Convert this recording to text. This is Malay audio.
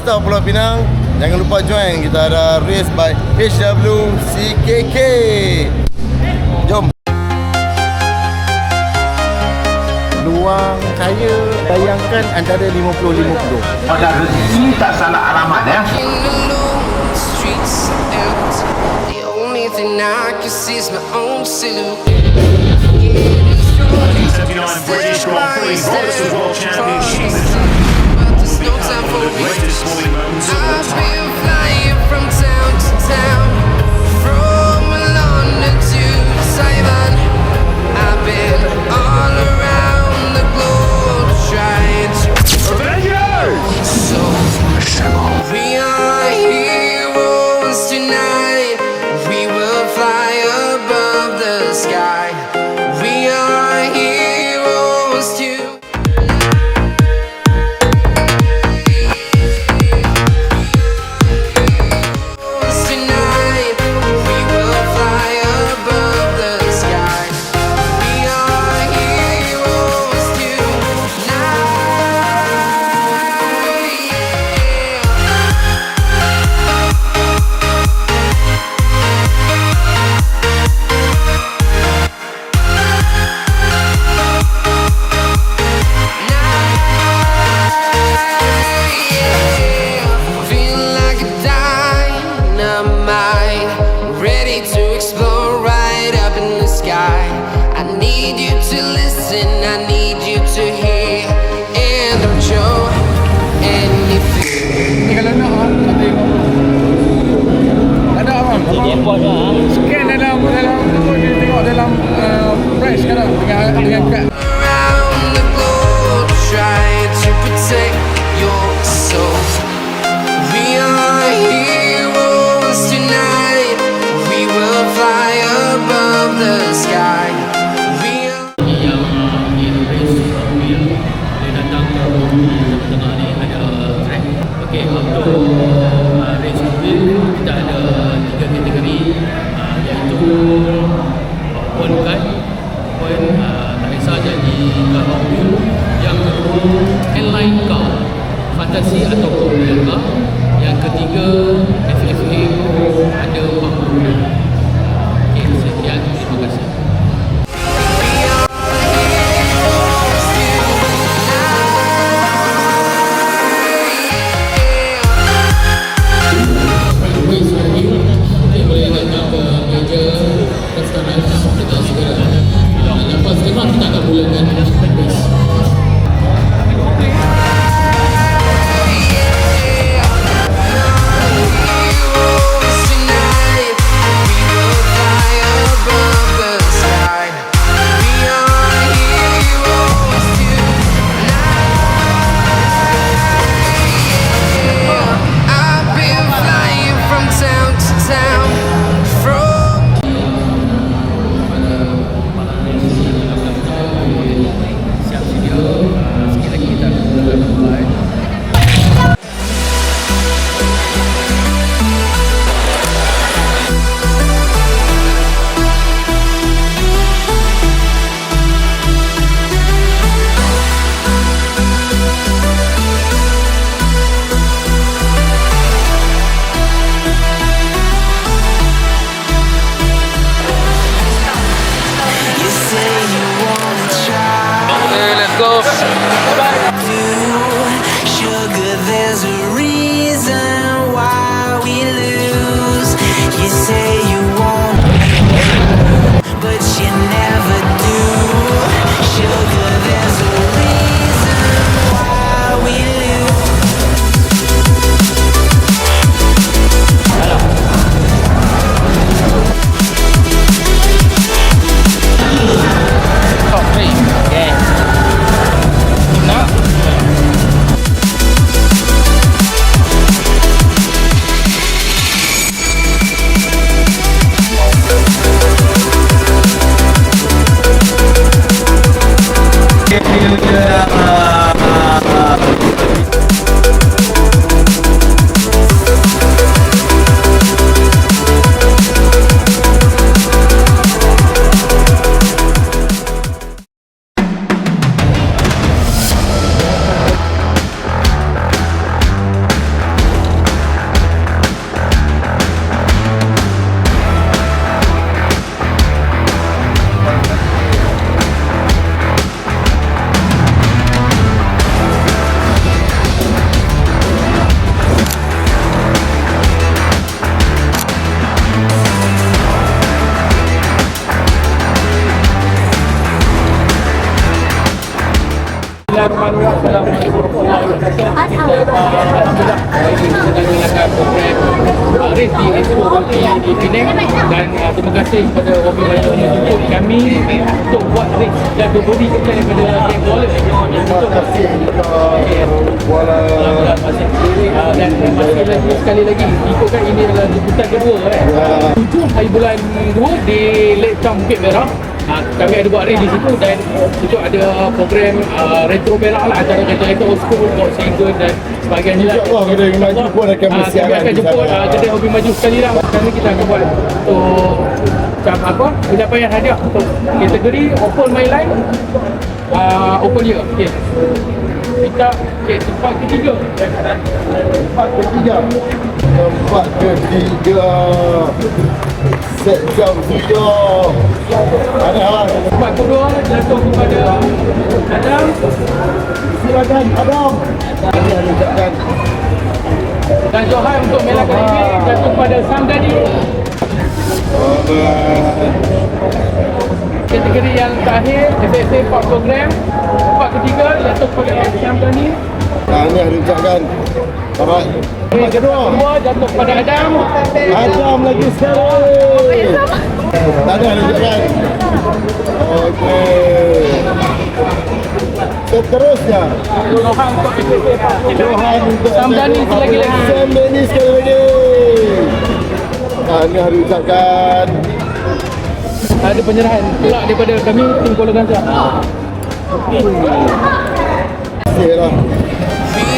Pista Pulau Pinang. Jangan lupa join, kita ada race by HWCKK. Jom. Peluang kaya bayangkan antara 50-50. Pada rezeki tak salah alamat ya. Thing I can see is my own silhouette. 1979 British Grand Prix Boxers World Championship. But there's no time for The greatest sporting moments of all I've time. been flying from town to town, from London to Taiwan. I've been all around the globe trying to. So we are heroes tonight. We will fly above the sky. We are heroes tonight. We will fly above the sky. We are heroes tonight. Feel like a dynamite, ready to explode right up in the sky. I need you to listen, I need you to hear, and don't show anything. Ni kalau nak tak tengok. Tak ada abang. Scan dalam dia tengok dalam price sekarang dengan kad. Around the globe, trying to protect your soul. We are heroes tonight. We will fly above the sky. We are. yang boleh datang ke tengah-tengah ni ada track. Okey, untuk race mobil kita ada 3 kategori, iaitu point card, point tak kisah jadi car mobil. Yang kedua airline car, fantasi atau popular car. Yang ketiga FFA ada 40. Okey, sekian, terima kasih. Heroes tonight. Alhamdulillah ini kita melakukan program race di Expo Roti di Penang, dan terima kasih kepada Robi Malaysia menjemput kami untuk buat race dan berbudi kita daripada Geng Wallet untuk dan masih lagi sekali lagi ikutkan ini adalah jemputan kedua 7 hari bulan 2 di Lake Town Bukit Merah. Kami ada buat race di situ, dan itu ada program retro berak lah, acara kereta old school, Box Single dan sebagainya lah. InsyaAllah Kedai Hobi Maju pun akan bersiaran kami akan di jemput sana. Kedai Hobi Maju sekali lah. Sekarang kita akan buat untuk macam apa, penyampaian hadiah untuk kategori Opel My Line, Opel Year. Okay. Kita tempat ketiga. Tempat ketiga set jam 7. Ada lah. Tempat kedua jatuh kepada Adam. Silakan Adam. Ini ada ucapkan. Dan Johan untuk Mela Kalibi jatuh kepada Samdani. Kategori yang terakhir SSA Park Program, tempat ketiga jatuh kepada Samdani. Ini ada ucapkan. Alright. Tempat kedua Jatuh kepada Adam. Adam lagi sekali. Ada ucapkan. Okey. Seterusnya Johan untuk SSA Park Program. Johan untuk Samdani selagi-lagi. Samdani sekali lagi. Ini harus ucapkan. Ada penyerahan pula daripada kami tim Kuala Ganjar. Terima kasih lah. Feel